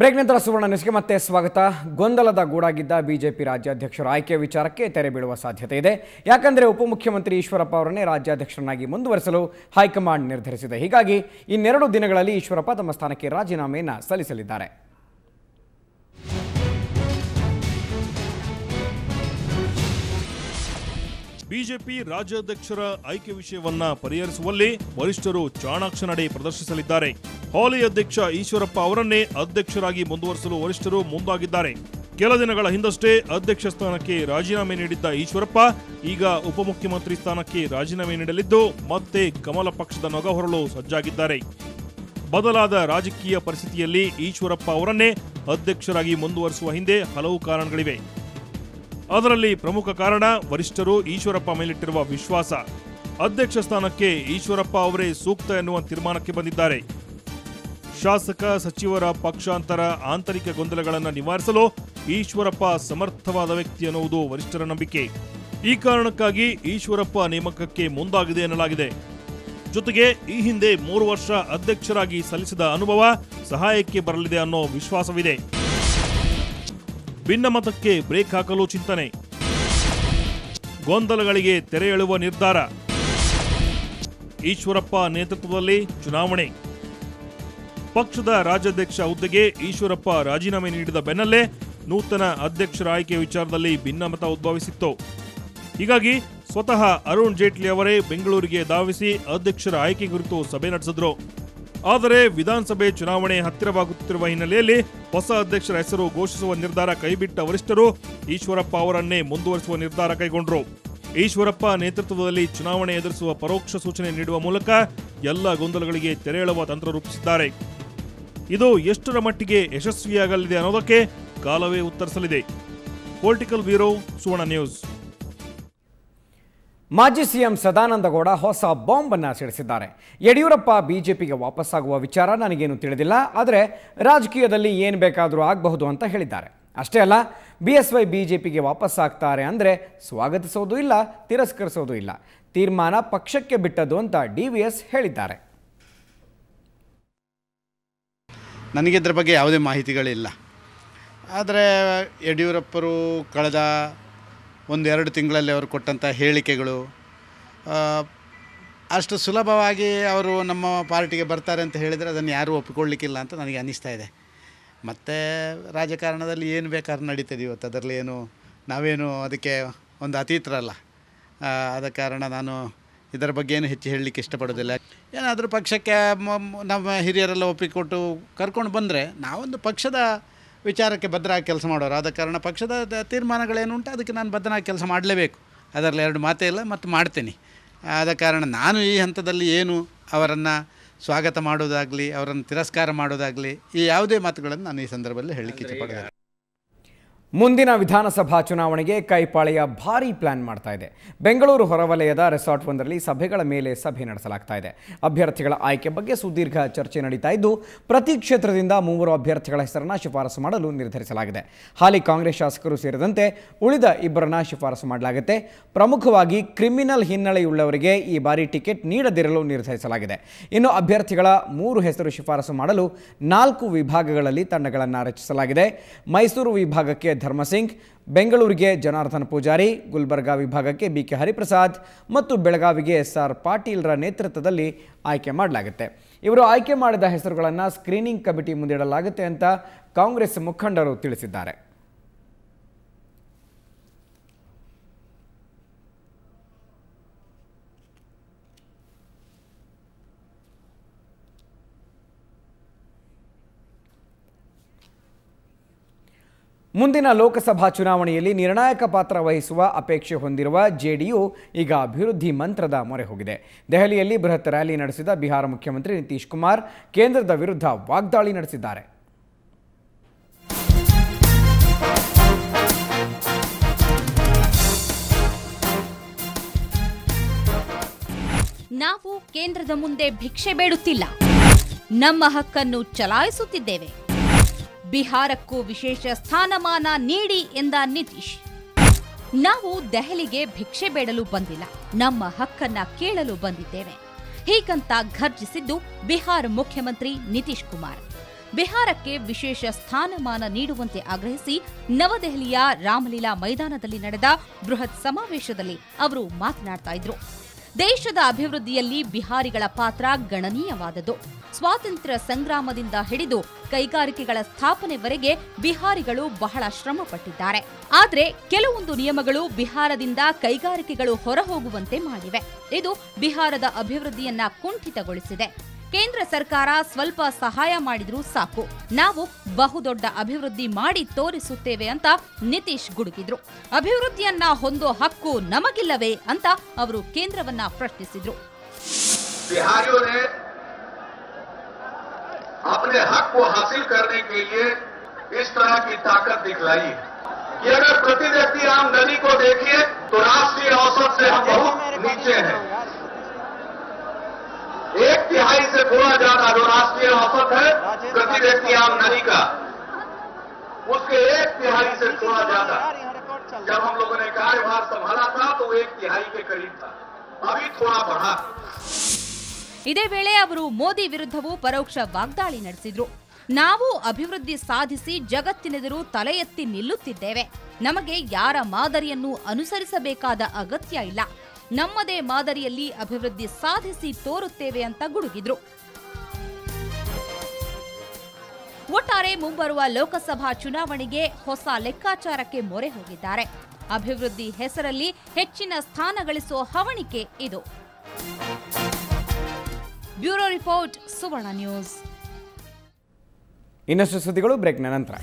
Break ನಂತರ ಸುವರ್ಣ ನ್ಯೂಸ್ಗೆ ಮತ್ತೆ ಸ್ವಾಗತ. ಗೊಂದಲದ ಗೂಡಾಗಿದ್ದ ಬಿಜೆಪಿ ರಾಜ್ಯಾಧ್ಯಕ್ಷರ ಆಯ್ಕೆ ವಿಚಾರಕ್ಕೆ ತೆರೆ ಬೀಳುವ ಸಾಧ್ಯತೆ ಇದೆ. ಯಾಕಂದರೆ ಉಪಮುಖ್ಯಮಂತ್ರಿ ಈಶ್ವರಪ್ಪ ಅವರನ್ನೇ ರಾಜ್ಯಾಧ್ಯಕ್ಷರನ್ನಾಗಿ ಮುಂದುವರಿಸಲು ಹೈಕಮಾಂಡ್ ನಿರ್ಧರಿಸಿದೆ. ಹೀಗಾಗಿ ಇನ್ನೆರಡು ದಿನಗಳಲ್ಲಿ ಈಶ್ವರಪ್ಪ ತಮ್ಮ ಸ್ಥಾನಕ್ಕೆ ರಾಜೀನಾಮೆಯನ್ನು ಸಲ್ಲಿಸಲಿದ್ದಾರೆ. ಬಿಜೆಪಿ ರಾಜ್ಯಾಧ್ಯಕ್ಷರ ಆಯ್ಕೆ ವಿಷಯವನ್ನ ಪರಿಹರಿಸುವಲ್ಲಿ ವರಿಷ್ಠರು ಚಾಣಾಕ್ಷ ನಡೆ ಪ್ರದರ್ಶಿಸಲಿದ್ದಾರೆ. ಹಾಲಿ ಅಧ್ಯಕ್ಷ ಈಶ್ವರಪ್ಪ ಅವರನ್ನೇ ಅಧ್ಯಕ್ಷರಾಗಿ ಮುಂದುವರಿಸಲು ವರಿಷ್ಠರು ಮುಂದಾಗಿದ್ದಾರೆ. ಕೆಲ ದಿನಗಳ ಹಿಂದಷ್ಟೇ ಅಧ್ಯಕ್ಷ ಸ್ಥಾನಕ್ಕೆ ರಾಜೀನಾಮೆ ನೀಡಿದ್ದ ಈಶ್ವರಪ್ಪ ಈಗ ಉಪಮುಖ್ಯಮಂತ್ರಿ ಸ್ಥಾನಕ್ಕೆ ರಾಜೀನಾಮೆ ನೀಡಲಿದ್ದು ಮತ್ತೆ ಕಮಲ ಪಕ್ಷದ ನೊಗ ಹೊರಲು ಸಜ್ಜಾಗಿದ್ದಾರೆ. ಬದಲಾದ ರಾಜಕೀಯ ಪರಿಸ್ಥಿತಿಯಲ್ಲಿ ಈಶ್ವರಪ್ಪ ಅವರನ್ನೇ ಅಧ್ಯಕ್ಷರಾಗಿ ಮುಂದುವರಿಸುವ ಹಿಂದೆ ಹಲವು ಕಾರಣಗಳಿವೆ. ಅದರಲ್ಲಿ ಪ್ರಮುಖ ಕಾರಣ ವರಿಷ್ಠರು ಈಶ್ವರಪ್ಪ ಮೇಲಿಟ್ಟಿರುವ ವಿಶ್ವಾಸ. ಅಧ್ಯಕ್ಷ ಸ್ಥಾನಕ್ಕೆ ಈಶ್ವರಪ್ಪ ಅವರೇ ಸೂಕ್ತ ಎನ್ನುವ ತೀರ್ಮಾನಕ್ಕೆ ಬಂದಿದ್ದಾರೆ. ಶಾಸಕ ಸಚಿವರ ಪಕ್ಷಾಂತರ ಆಂತರಿಕ ಗೊಂದಲಗಳನ್ನು ನಿವಾರಿಸಲು ಈಶ್ವರಪ್ಪ ಸಮರ್ಥವಾದ ವ್ಯಕ್ತಿ ಎನ್ನುವುದು ವರಿಷ್ಠರ ನಂಬಿಕೆ. ಈ ಕಾರಣಕ್ಕಾಗಿ ಈಶ್ವರಪ್ಪ ನೇಮಕಕ್ಕೆ ಮುಂದಾಗಿದೆ ಎನ್ನಲಾಗಿದೆ. ಜೊತೆಗೆ ಈ ಹಿಂದೆ 3 ವರ್ಷ ಅಧ್ಯಕ್ಷರಾಗಿ ಸಲ್ಲಿಸಿದ ಅನುಭವ ಸಹಾಯಕ್ಕೆ ಬರಲಿದೆ ಅನ್ನೋ ವಿಶ್ವಾಸವಿದೆ. ಭಿನ್ನಮತಕ್ಕೆ ಬ್ರೇಕ್ ಹಾಕಲು ಚಿಂತನೆ, ಗೊಂದಲಗಳಿಗೆ ತೆರೆ ಎಳುವ ನಿರ್ಧಾರ, ಈಶ್ವರಪ್ಪ ನೇತೃತ್ವದಲ್ಲಿ ಚುನಾವಣೆ. ಪಕ್ಷದ ರಾಜ್ಯಾಧ್ಯಕ್ಷ ಹುದ್ದೆಗೆ ಈಶ್ವರಪ್ಪ ರಾಜೀನಾಮೆ ನೀಡಿದ ಬೆನ್ನಲ್ಲೇ ನೂತನ ಅಧ್ಯಕ್ಷರ ಆಯ್ಕೆ ವಿಚಾರದಲ್ಲಿ ಭಿನ್ನಮತ ಉದ್ಭವಿಸಿತ್ತು. ಹೀಗಾಗಿ ಸ್ವತಃ ಅರುಣ್ ಜೇಟ್ಲಿ ಅವರೇ ಬೆಂಗಳೂರಿಗೆ ಧಾವಿಸಿ ಅಧ್ಯಕ್ಷರ ಆಯ್ಕೆ ಕುರಿತು ಸಭೆ ನಡೆಸಿದ್ರು. ಆದರೆ ವಿಧಾನಸಭೆ ಚುನಾವಣೆ ಹತ್ತಿರವಾಗುತ್ತಿರುವ ಹಿನ್ನೆಲೆಯಲ್ಲಿ ಹೊಸ ಅಧ್ಯಕ್ಷರ ಹೆಸರು ಘೋಷಿಸುವ ನಿರ್ಧಾರ ಕೈಬಿಟ್ಟ ವರಿಷ್ಠರು ಈಶ್ವರಪ್ಪ ಅವರನ್ನೇ ಮುಂದುವರಿಸುವ ನಿರ್ಧಾರ ಕೈಗೊಂಡರು. ಈಶ್ವರಪ್ಪ ನೇತೃತ್ವದಲ್ಲಿ ಚುನಾವಣೆ ಎದುರಿಸುವ ಪರೋಕ್ಷ ಸೂಚನೆ ನೀಡುವ ಮೂಲಕ ಎಲ್ಲ ಗೊಂದಲಗಳಿಗೆ ತೆರೆ ಎಳುವ ತಂತ್ರ ರೂಪಿಸಿದ್ದಾರೆ. ಇದು ಎಷ್ಟರ ಮಟ್ಟಿಗೆ ಯಶಸ್ವಿಯಾಗಲಿದೆ ಅನ್ನೋದಕ್ಕೆ ಕಾಲವೇ ಉತ್ತರಿಸಲಿದೆ. ಪೊಲಿಟಿಕಲ್ ಬ್ಯೂರೋ, ಸುವರ್ಣ ನ್ಯೂಸ್. ಮಾಜಿ ಸಿಎಂ ಸದಾನಂದ ಗೌಡ ಹೊಸ ಬಾಂಬ್ ಅನ್ನು ಸಿಡಿಸಿದ್ದಾರೆ. ಯಡಿಯೂರಪ್ಪ ಬಿಜೆಪಿಗೆ ವಾಪಸ್ಸಾಗುವ ವಿಚಾರ ನನಗೇನು ತಿಳಿದಿಲ್ಲ, ಆದರೆ ರಾಜಕೀಯದಲ್ಲಿ ಏನು ಬೇಕಾದರೂ ಆಗಬಹುದು ಅಂತ ಹೇಳಿದ್ದಾರೆ. ಅಷ್ಟೇ ಅಲ್ಲ, ಬಿಎಸ್ವೈ ಬಿಜೆಪಿಗೆ ವಾಪಸ್ಸಾಗ್ತಾರೆ ಅಂದರೆ ಸ್ವಾಗತಿಸೋದು ಇಲ್ಲ, ತಿರಸ್ಕರಿಸೋದು ಇಲ್ಲ, ತೀರ್ಮಾನ ಪಕ್ಷಕ್ಕೆ ಬಿಟ್ಟದ್ದು ಅಂತ DVS ಹೇಳಿದ್ದಾರೆ. ನನಗೆ ಇದರ ಬಗ್ಗೆ ಯಾವುದೇ ಮಾಹಿತಿಗಳಿಲ್ಲ. ಆದರೆ ಯಡಿಯೂರಪ್ಪರು ಕಳೆದ 1-2 ತಿಂಗಳಲ್ಲಿ ಅವರು ಕೊಟ್ಟಂಥ ಹೇಳಿಕೆಗಳು ಅಷ್ಟು ಸುಲಭವಾಗಿ ಅವರು ನಮ್ಮ ಪಾರ್ಟಿಗೆ ಬರ್ತಾರೆ ಅಂತ ಹೇಳಿದರೆ ಅದನ್ನು ಯಾರೂ ಒಪ್ಪಿಕೊಳ್ಳಲಿಕ್ಕಿಲ್ಲ ಅಂತ ನನಗೆ ಅನ್ನಿಸ್ತಾ ಇದೆ. ಮತ್ತು ರಾಜಕಾರಣದಲ್ಲಿ ಏನು ಬೇಕಾದ್ರೂ ನಡೀತದೆ ಇವತ್ತು. ಅದರಲ್ಲಿ ನಾವೇನು ಅದಕ್ಕೆ ಒಂದು ಅತೀತರಲ್ಲ. ಆದ ಕಾರಣ ನಾನು ಇದರ ಬಗ್ಗೆ ಏನು ಹೆಚ್ಚು ಹೇಳಲಿಕ್ಕೆ ಇಷ್ಟಪಡೋದಿಲ್ಲ. ಏನಾದರೂ ಪಕ್ಷಕ್ಕೆ ನಮ್ಮ ಹಿರಿಯರೆಲ್ಲ ಒಪ್ಪಿಕೊಟ್ಟು ಕರ್ಕೊಂಡು ಬಂದರೆ ನಾವೊಂದು ಪಕ್ಷದ ವಿಚಾರಕ್ಕೆ ಬದ್ಧರಾಗಿ ಕೆಲಸ ಮಾಡೋರು. ಆದ ಕಾರಣ ಪಕ್ಷದ ತೀರ್ಮಾನಗಳೇನುಂಟು ಅದಕ್ಕೆ ನಾನು ಬದ್ಧನಾಗಿ ಕೆಲಸ ಮಾಡಲೇಬೇಕು. ಅದರಲ್ಲಿ 2 ಮಾತೇ ಇಲ್ಲ, ಮತ್ತು ಮಾಡ್ತೀನಿ. ಆದ ಕಾರಣ ನಾನು ಈ ಹಂತದಲ್ಲಿ ಏನು ಅವರನ್ನು ಸ್ವಾಗತ ಮಾಡೋದಾಗಲಿ ಅವರನ್ನು ತಿರಸ್ಕಾರ ಮಾಡೋದಾಗಲಿ ಈ ಯಾವುದೇ ಮಾತುಗಳನ್ನು ನಾನು ಈ ಸಂದರ್ಭದಲ್ಲಿ ಹೇಳಲಿಕ್ಕೆ ಇಷ್ಟಪಡೋದಿಲ್ಲ. ಮುಂದಿನ ವಿಧಾನಸಭಾ ಚುನಾವಣೆಗೆ ಕೈಪಾಳೆಯ ಭಾರೀ ಪ್ಲಾನ್ ಮಾಡ್ತಾ ಇದೆ. ಬೆಂಗಳೂರು ಹೊರವಲಯದ ರೆಸಾರ್ಟ್ ಒಂದರಲ್ಲಿ ಸಭೆಗಳ ಮೇಲೆ ಸಭೆ ನಡೆಸಲಾಗ್ತಾ ಇದೆ. ಅಭ್ಯರ್ಥಿಗಳ ಆಯ್ಕೆ ಬಗ್ಗೆ ಸುದೀರ್ಘ ಚರ್ಚೆ ನಡೀತಾ ಇದ್ದು, ಪ್ರತಿ ಕ್ಷೇತ್ರದಿಂದ 3 ಅಭ್ಯರ್ಥಿಗಳ ಹೆಸರನ್ನು ಶಿಫಾರಸು ಮಾಡಲು ನಿರ್ಧರಿಸಲಾಗಿದೆ. ಹಾಲಿ ಕಾಂಗ್ರೆಸ್ ಶಾಸಕರು ಸೇರಿದಂತೆ ಉಳಿದ 2ರನ್ನ ಶಿಫಾರಸು ಮಾಡಲಾಗುತ್ತೆ. ಪ್ರಮುಖವಾಗಿ ಕ್ರಿಮಿನಲ್ ಹಿನ್ನೆಲೆಯುಳ್ಳವರಿಗೆ ಈ ಬಾರಿ ಟಿಕೆಟ್ ನೀಡದಿರಲು ನಿರ್ಧರಿಸಲಾಗಿದೆ. ಇನ್ನು ಅಭ್ಯರ್ಥಿಗಳ 3 ಹೆಸರು ಶಿಫಾರಸು ಮಾಡಲು 4 ವಿಭಾಗಗಳಲ್ಲಿ ತಂಡಗಳನ್ನು ರಚಿಸಲಾಗಿದೆ. ಮೈಸೂರು ವಿಭಾಗಕ್ಕೆ ಧರ್ಮಸಿಂಗ್, ಬೆಂಗಳೂರಿಗೆ ಜನಾರ್ದನ್ ಪೂಜಾರಿ, ಗುಲ್ಬರ್ಗಾ ವಿಭಾಗಕ್ಕೆ BK ಹರಿಪ್ರಸಾದ್ ಮತ್ತು ಬೆಳಗಾವಿಗೆ SR ಪಾಟೀಲ್ರ ನೇತೃತ್ವದಲ್ಲಿ ಆಯ್ಕೆ ಮಾಡಲಾಗುತ್ತೆ. ಇವರು ಆಯ್ಕೆ ಮಾಡಿದ ಹೆಸರುಗಳನ್ನು ಸ್ಕ್ರೀನಿಂಗ್ ಕಮಿಟಿ ಮುಂದಿಡಲಾಗುತ್ತೆ ಅಂತ ಕಾಂಗ್ರೆಸ್ ಮುಖಂಡರು ತಿಳಿಸಿದ್ದಾರೆ. ಮುಂದಿನ ಲೋಕಸಭಾ ಚುನಾವಣೆಯಲ್ಲಿ ನಿರ್ಣಾಯಕ ಪಾತ್ರ ವಹಿಸುವ ಅಪೇಕ್ಷೆ ಹೊಂದಿರುವ JDU ಈಗ ಅಭಿವೃದ್ಧಿ ಮಂತ್ರದ ಮೊರೆ ಹೋಗಿದೆ. ದೆಹಲಿಯಲ್ಲಿ ಬೃಹತ್ ರ್ಯಾಲಿ ನಡೆಸಿದ ಬಿಹಾರ ಮುಖ್ಯಮಂತ್ರಿ ನಿತೀಶ್ ಕುಮಾರ್ ಕೇಂದ್ರದ ವಿರುದ್ಧ ವಾಗ್ದಾಳಿ ನಡೆಸಿದ್ದಾರೆ. ನಾವು ಕೇಂದ್ರದ ಮುಂದೆ ಭಿಕ್ಷೆ ಬೇಡುತ್ತಿಲ್ಲ, ನಮ್ಮ ಹಕ್ಕನ್ನು ಚಲಾಯಿಸುತ್ತಿದ್ದೇವೆ. ಬಿಹಾರಕ್ಕೂ ವಿಶೇಷ ಸ್ಥಾನಮಾನ ನೀಡಿ ಎಂದ ನಿತೀಶ್. ನಾವು ದೆಹಲಿಗೆ ಭಿಕ್ಷೆ ಬೇಡಲು ಬಂದಿಲ್ಲ, ನಮ್ಮ ಹಕ್ಕನ್ನ ಕೇಳಲು ಬಂದಿದ್ದೇವೆ. ಹೀಗಂತ ಘರ್ಜಿಸಿದ್ದು ಬಿಹಾರ ಮುಖ್ಯಮಂತ್ರಿ ನಿತೀಶ್ ಕುಮಾರ್. ಬಿಹಾರಕ್ಕೆ ವಿಶೇಷ ಸ್ಥಾನಮಾನ ನೀಡುವಂತೆ ಆಗ್ರಹಿಸಿ ನವದೆಹಲಿಯ ರಾಮಲೀಲಾ ಮೈದಾನದಲ್ಲಿ ನಡೆದ ಬೃಹತ್ ಸಮಾವೇಶದಲ್ಲಿ ಅವರು ಮಾತನಾಡ್ತಾ ಇದ್ರು. ದೇಶದ ಅಭಿವೃದ್ಧಿಯಲ್ಲಿ ಬಿಹಾರಿಗಳ ಪಾತ್ರ ಗಣನೀಯವಾದದ್ದು. ಸ್ವಾತಂತ್ರ್ಯ ಸಂಗ್ರಾಮದಿಂದ ಹಿಡಿದು ಕೈಗಾರಿಕೆಗಳ ಸ್ಥಾಪನೆವರೆಗೆ ಬಿಹಾರಿಗಳು ಬಹಳ ಶ್ರಮ ಪಟ್ಟಿದ್ದಾರೆ. ಆದರೆ ಕೆಲವೊಂದು ನಿಯಮಗಳು ಬಿಹಾರದಿಂದ ಕೈಗಾರಿಕೆಗಳು ಹೊರಹೋಗುವಂತೆ ಮಾಡಿವೆ. ಇದು ಬಿಹಾರದ ಅಭಿವೃದ್ಧಿಯನ್ನ ಕುಂಠಿತಗೊಳಿಸಿದೆ. ಕೇಂದ್ರ ಸರ್ಕಾರ ಸ್ವಲ್ಪ ಸಹಾಯ ಮಾಡಿದ್ರೂ ಸಾಕು, ನಾವು ಬಹುದೊಡ್ಡ ಅಭಿವೃದ್ಧಿ ಮಾಡಿ ತೋರಿಸುತ್ತೇವೆ ಅಂತ ನಿತೀಶ್ ಗುಡುಗಿದ್ರು. ಅಭಿವೃದ್ಧಿಯನ್ನ ಹೊಂದೋ ಹಕ್ಕು ನಮಗಿಲ್ಲವೇ ಅಂತ ಅವರು ಕೇಂದ್ರವನ್ನ ಪ್ರಶ್ನಿಸಿದ್ರು. बिहारियों ने अपने हक को हासिल करने के लिए इस तरह की ताकत दिखलाई है कि अगर प्रति व्यक्ति आमदनी को देखिए तो राष्ट्रीय औसत से हम बहुत नीचे हैं. 1/3 से थोड़ा ज्यादा जो राष्ट्रीय औसत है प्रति व्यक्ति आमदनी का, उसके 1/3 से थोड़ा ज्यादा. जब हम लोगों ने कार्यभार संभाला था तो 1/3 के करीब था. अभी थोड़ा बढ़ा. ಇದೇ ವೇಳೆ ಅವರು ಮೋದಿ ವಿರುದ್ಧವೂ ಪರೋಕ್ಷ ವಾಗ್ದಾಳಿ ನಡೆಸಿದ್ರು. ನಾವು ಅಭಿವೃದ್ಧಿ ಸಾಧಿಸಿ ಜಗತ್ತಿನೆದುರು ತಲೆ ಎತ್ತಿ ನಿಲ್ಲುತ್ತಿದ್ದೇವೆ. ನಮಗೆ ಯಾರ ಮಾದರಿಯನ್ನು ಅನುಸರಿಸಬೇಕಾದ ಅಗತ್ಯ ಇಲ್ಲ. ನಮ್ಮದೇ ಮಾದರಿಯಲ್ಲಿ ಅಭಿವೃದ್ಧಿ ಸಾಧಿಸಿ ತೋರುತ್ತೇವೆ ಅಂತ ಗುಡುಗಿದ್ರು. ಒಟ್ಟಾರೆ ಮುಂಬರುವ ಲೋಕಸಭಾ ಚುನಾವಣೆಗೆ ಹೊಸ ಲೆಕ್ಕಾಚಾರಕ್ಕೆ ಮೊರೆ ಹೋಗಿದ್ದಾರೆ. ಅಭಿವೃದ್ಧಿ ಹೆಸರಲ್ಲಿ ಹೆಚ್ಚಿನ ಸ್ಥಾನ ಗಳಿಸೋ ಹವಣಿಕೆ ಇದು. ಬ್ಯೂರೋ ರಿಪೋರ್ಟ್, ಸುವರ್ಣ ನ್ಯೂಸ್. ಇನ್ನಷ್ಟು ಸುದ್ದಿಗಳು ಬ್ರೇಕ್ನ ನಂತರ.